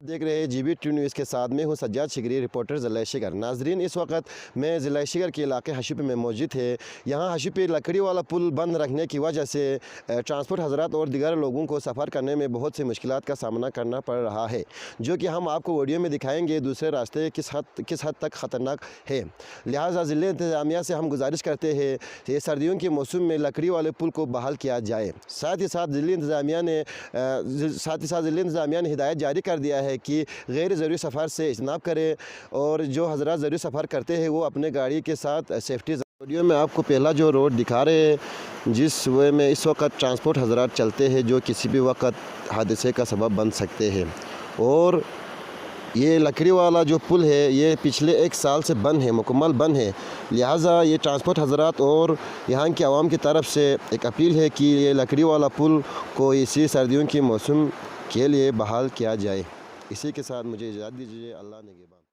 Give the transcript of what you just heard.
देख रहे हैं GB2 न्यूज़ के साथ में हूँ सज्जाद शिगरी, रिपोर्टर ज़िला शिगर। नाजरीन, इस वक्त मैं ज़िला शिगर के इलाके हशीपे में मौजूद है। यहाँ हशीपे लकड़ी वाला पुल बंद रखने की वजह से ट्रांसपोर्ट हज़रात और दीगर लोगों को सफ़र करने में बहुत सी मुश्किलात का सामना करना पड़ रहा है, जो कि हम आपको वीडियो में दिखाएंगे। दूसरे रास्ते किस हद तक ख़तरनाक है। लिहाजा ज़िले इंतज़ामिया से हम गुजारिश करते हैं कि सर्दियों के मौसम में लकड़ी वाले पुल को बहाल किया जाए। साथ ही साथ ज़िले इंतज़ामिया ने हिदायत जारी कर दिया है कि गैर ज़रूरी सफ़र से इज्तनाब करें और जो हज़रात ज़रूरी सफ़र करते हैं वो अपने गाड़ी के साथ सेफ्टी। वीडियो में आपको पहला जो रोड दिखा रहे हैं जिस वे में इस वक्त ट्रांसपोर्ट हज़रात चलते हैं, जो किसी भी वक्त हादसे का सबब बन सकते हैं। और ये लकड़ी वाला जो पुल है ये पिछले 1 साल से बंद है, मुकम्मल बंद है। लिहाजा ये ट्रांसपोर्ट हज़रात और यहाँ की आवाम की तरफ से एक अपील है कि ये लकड़ी वाला पुल को इसी सर्दियों के मौसम के लिए बहाल किया जाए। इसी के साथ मुझे इजाज़त दीजिए। अल्लाह निगहबान।